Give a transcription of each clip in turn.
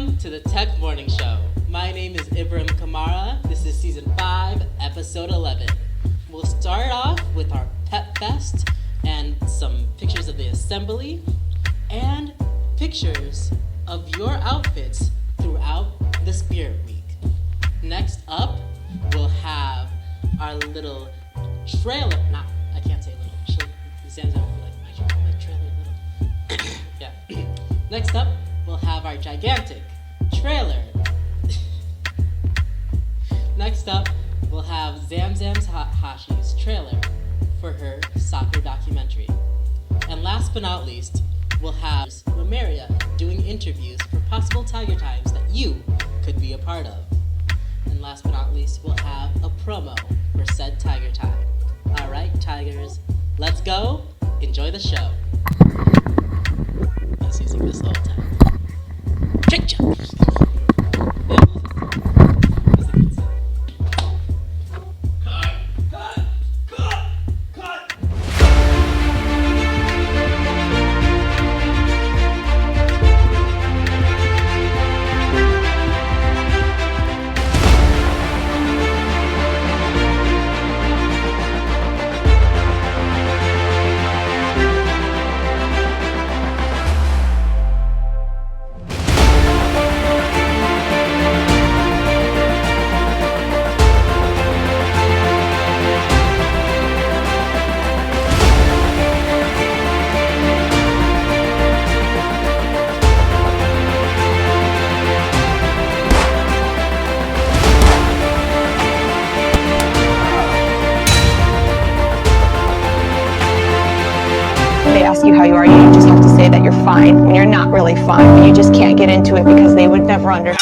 Welcome to the Tech Morning Show. My name is Ibrahim Kamara. This is Season 5, Episode 11. We'll start off with our Pep Fest and some pictures of the assembly and pictures of your outfits throughout the Spirit Week. Next up, we'll have our little trailer. I can't say little. Sam's gonna be like, why'd you call my trailer little? Yeah. Next up, we'll have our gigantic trailer. Next up, we'll have Zamzam's Hashi's trailer for her soccer documentary. And last but not least, we'll have Romaria doing interviews for possible Tiger Times that you could be a part of. And last but not least, we'll have a promo for said Tiger Time. Alright, Tigers, let's go. Enjoy the show. I was using this the whole time. Trick jump! They ask you how you are, you just have to say that you're fine when you're not really fine, but you just can't get into it because they would never understand.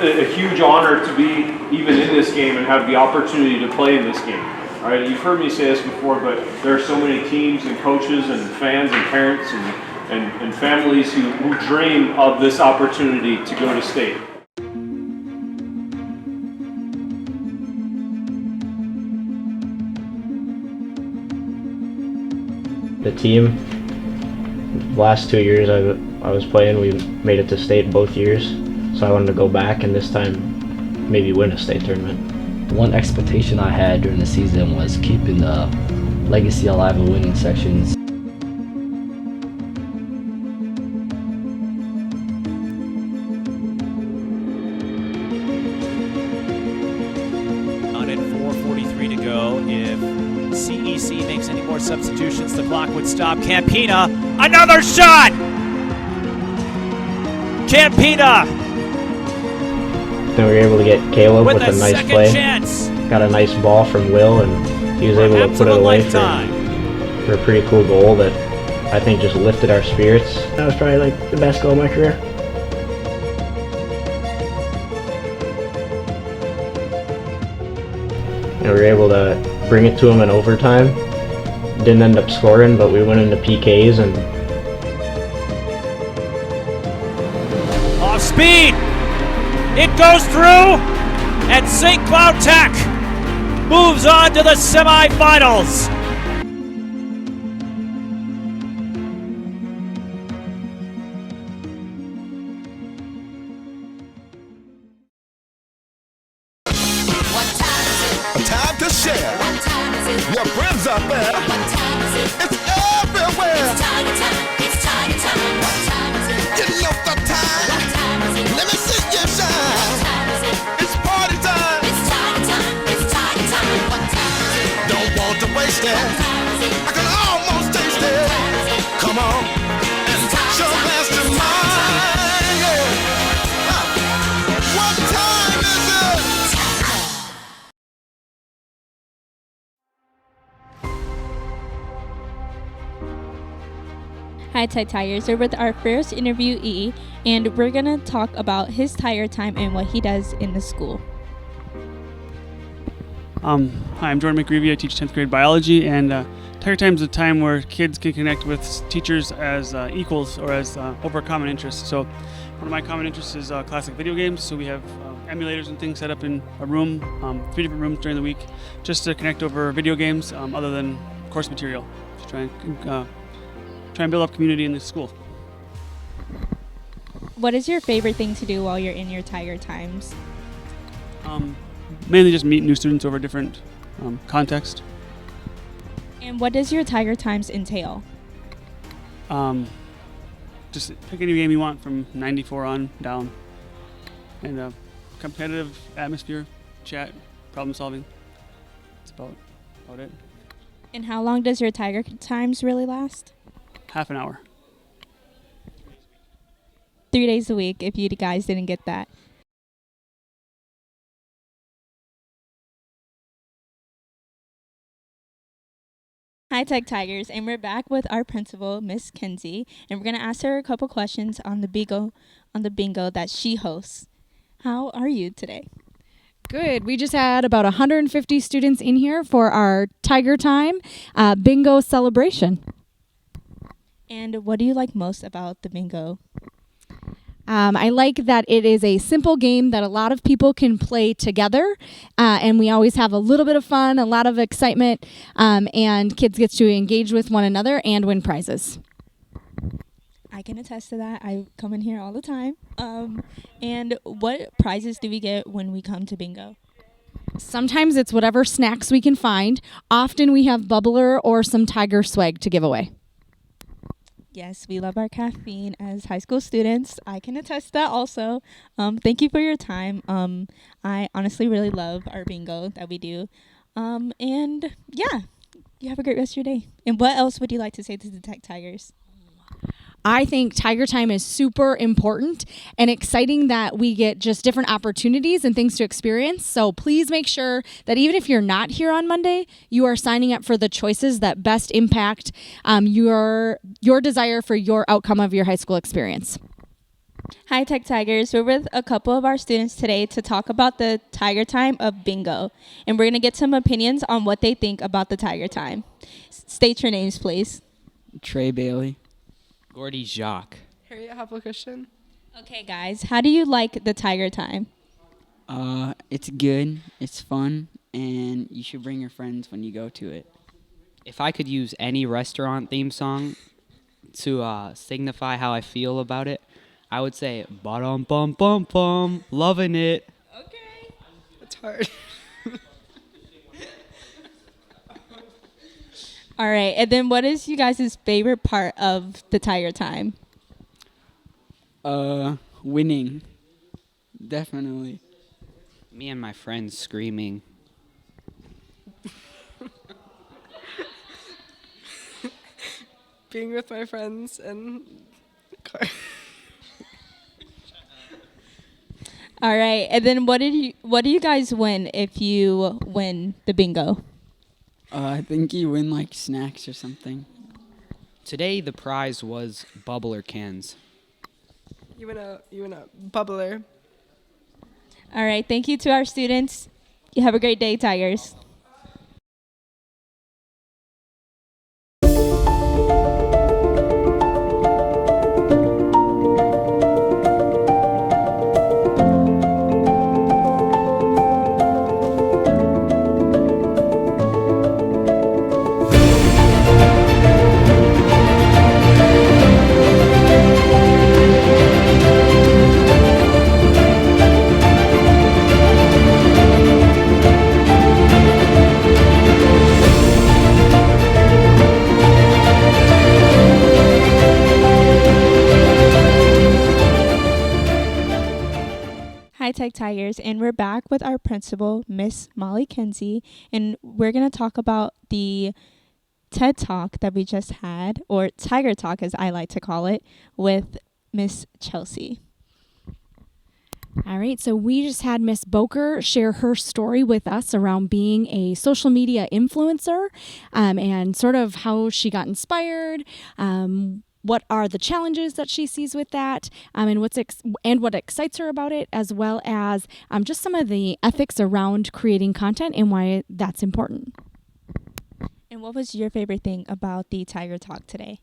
A huge honor to be even in this game and have the opportunity to play in this game. All right, you've heard me say this before, but there are so many teams and coaches and fans and parents and families who dream of this opportunity to go to state. The team, last 2 years I was playing, we made it to state both years. So I wanted to go back and this time maybe win a state tournament. One expectation I had during the season was keeping the legacy alive of winning sections. At 4:43 to go. If CEC makes any more substitutions, the clock would stop. Campina, another shot! Campina! Then we were able to get Caleb with a nice play. Chance. Got a nice ball from Will, and he was able to put it away for a pretty cool goal that I think just lifted our spirits. That was probably like the best goal of my career. And we were able to bring it to him in overtime. Didn't end up scoring, but we went into PKs and off speed. It goes through, and St. Cloud Tech moves on to the semifinals. share. Your friends are there. It's everywhere. You know the time. Let me see you shine. It's party time. Don't want to waste it. I can almost taste it. Come on and show glass to mine. Yeah. What time is it? Hi Tech Tigers, we're with our first interviewee, and we're gonna talk about his Tiger time and what he does in the school. Hi, I'm Jordan McGreevy. I teach 10th grade biology, and Tiger Time is a time where kids can connect with teachers as equals or as over a common interest. So one of my common interests is classic video games. So we have emulators and things set up in a room, 3 different rooms during the week, just to connect over video games other than course material, to try and build up community in the school. What is your favorite thing to do while you're in your Tiger times? Mainly just meet new students over different context. And what does your Tiger times entail? Just pick any game you want from 94 on down. And a competitive atmosphere, chat, problem solving. That's about it. And how long does your Tiger times really last? Half an hour. 3 days a week, if you guys didn't get that. Hi Tech Tigers, and we're back with our principal, Miss Kenzie, and we're gonna ask her a couple questions on the bingo that she hosts. How are you today? Good. We just had about 150 students in here for our Tiger Time bingo celebration. And what do you like most about the bingo? I like that it is a simple game that a lot of people can play together, and we always have a little bit of fun, a lot of excitement, and kids get to engage with one another and win prizes. I can attest to that. I come in here all the time. And what prizes do we get when we come to bingo? Sometimes it's whatever snacks we can find. Often we have bubbler or some Tiger swag to give away. Yes, we love our caffeine as high school students. I can attest to that also. Thank you for your time. I honestly really love our bingo that we do. And yeah, you have a great rest of your day. And what else would you like to say to the Tech Tigers? I think Tiger Time is super important and exciting that we get just different opportunities and things to experience. So please make sure that even if you're not here on Monday, you are signing up for the choices that best impact your desire for your outcome of your high school experience. Hi Tech Tigers, we're with a couple of our students today to talk about the Tiger Time of bingo. And we're going to get some opinions on what they think about the Tiger Time. State your names, please. Trey Bailey. Gordy Jacques. Harriet Hopple Christian. Okay, guys, how do you like the Tiger Time? It's good, it's fun, and you should bring your friends when you go to it. If I could use any restaurant theme song to signify how I feel about it, I would say "Ba-dum bum bum bum," loving it. Okay. That's hard. All right, and then what is you guys' favorite part of the Tiger Time? Winning. Definitely. Me and my friends screaming. Being with my friends and the car. All right, and then what do you guys win if you win the bingo? I think you win like snacks or something. Today the prize was bubbler cans. You win a bubbler. All right, thank you to our students. You have a great day, Tigers. Hi Tech Tigers, and we're back with our principal, Miss Molly Kinsey, and we're going to talk about the TED Talk that we just had, or Tiger Talk as I like to call it, with Miss Chelsea. All right, so we just had Miss Boker share her story with us around being a social media influencer, and sort of how she got inspired, what are the challenges that she sees with that, and what excites her about it, as well as just some of the ethics around creating content and why that's important. And what was your favorite thing about the Tiger Talk today?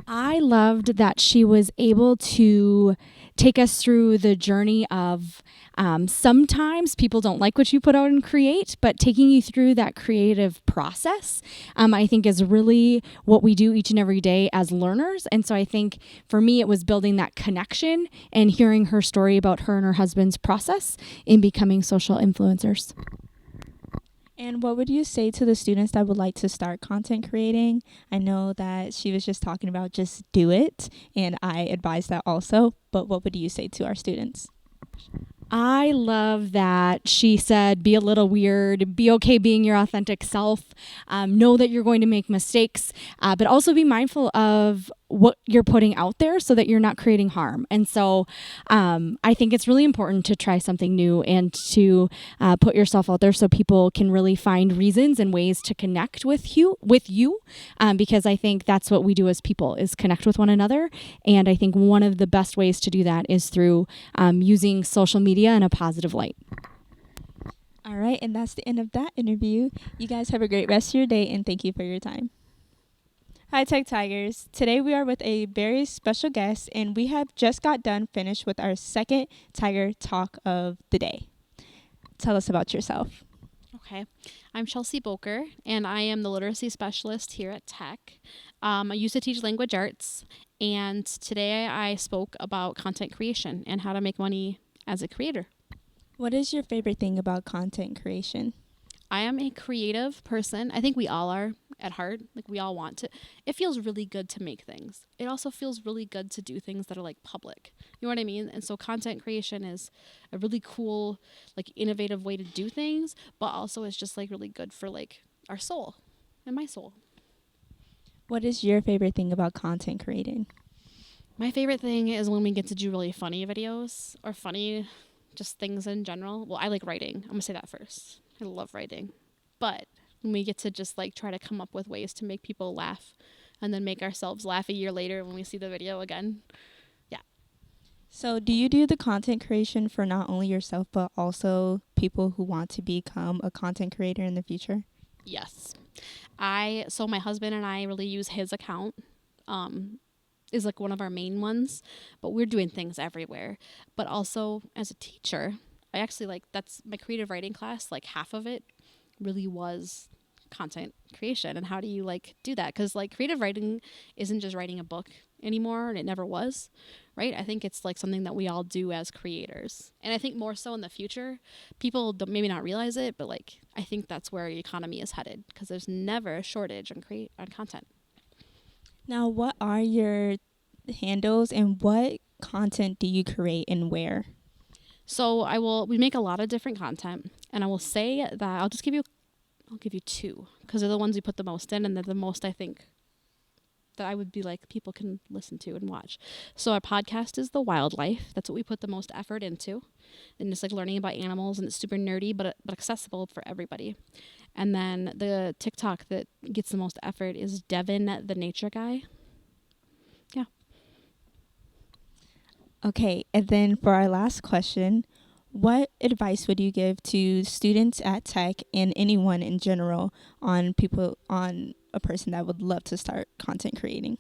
I loved that she was able to take us through the journey of sometimes people don't like what you put out and create, but taking you through that creative process, I think is really what we do each and every day as learners. And so I think for me, it was building that connection and hearing her story about her and her husband's process in becoming social influencers. And what would you say to the students that would like to start content creating? I know that she was just talking about just do it, and I advise that also, but what would you say to our students? I love that she said, be a little weird, be okay being your authentic self, know that you're going to make mistakes, but also be mindful of what you're putting out there so that you're not creating harm. And so I think it's really important to try something new and to put yourself out there so people can really find reasons and ways to connect with you, because I think that's what we do as people, is connect with one another. And I think one of the best ways to do that is through using social media in a positive light. All right, and that's the end of that interview. You guys have a great rest of your day, and thank you for your time. Hi Tech Tigers. Today we are with a very special guest, and we have just got done finished with our second Tiger Talk of the day. Tell us about yourself. Okay, I'm Chelsea Boker, and I am the literacy specialist here at Tech. I used to teach language arts, and today I spoke about content creation and how to make money as a creator. What is your favorite thing about content creation? I am a creative person. I think we all are at heart. Like, we all want to. It feels really good to make things. It also feels really good to do things that are like public. You know what I mean? And so content creation is a really cool, like, innovative way to do things, but also it's just like really good for like our soul and my soul. What is your favorite thing about content creating? My favorite thing is when we get to do really funny videos or funny just things in general. Well, I like writing. I'm gonna say that first. I love writing. But when we get to just like try to come up with ways to make people laugh and then make ourselves laugh a year later when we see the video again. Yeah. So do you do the content creation for not only yourself, but also people who want to become a content creator in the future? Yes. So my husband and I really use his account. Is like one of our main ones, but we're doing things everywhere. But also as a teacher, I actually that's my creative writing class, like half of it really was content creation. And how do you like do that? Because like creative writing isn't just writing a book anymore, and it never was, right? I think it's like something that we all do as creators. And I think more so in the future, people don't maybe not realize it, but like I think that's where the economy is headed, because there's never a shortage on content. Now, what are your handles and what content do you create and where? So we make a lot of different content, and I will say that I'll give you two, because they're the ones we put the most in, and they're the most, I think, that I would be like people can listen to and watch. So our podcast is The Wildlife. That's what we put the most effort into, and it's like learning about animals, and it's super nerdy, but accessible for everybody. And then the TikTok that gets the most effort is Devin the Nature Guy. Yeah. Okay, and then for our last question, what advice would you give to students at Tech and anyone in general on a person that would love to start content creating?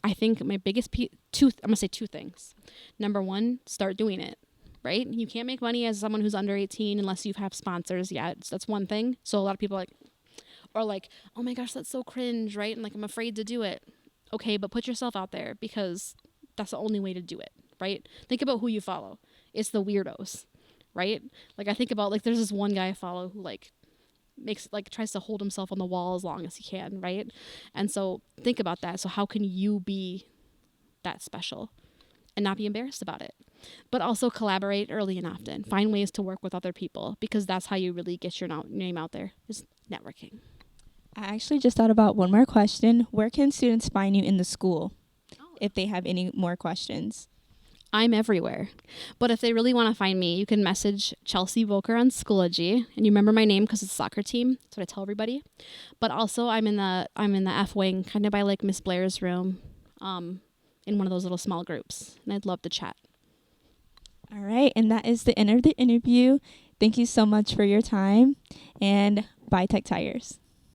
I think my biggest I'm going to say two things. Number one, start doing it. Right? You can't make money as someone who's under 18 unless you have sponsors yet. So that's one thing. So a lot of people are like, oh my gosh, that's so cringe, right? And like, I'm afraid to do it. Okay, but put yourself out there, because that's the only way to do it, right? Think about who you follow. It's the weirdos, right? Like, I think about, like, there's this one guy I follow who tries to hold himself on the wall as long as he can, right? And so think about that. So how can you be that special and not be embarrassed about it? but also collaborate early and often. Find ways to work with other people, because that's how you really get your name out there, is networking. I actually just thought about one more question. Where can students find you in the school if they have any more questions? I'm everywhere. But if they really want to find me, you can message Chelsea Volker on Schoology, and you remember my name because it's a soccer team. That's what I tell everybody. But also, I'm in the F wing, kind of by like Miss Blair's room, in one of those little small groups, and I'd love to chat. All right, and that is the end of the interview. Thank you so much for your time, and bye Tech Tigers.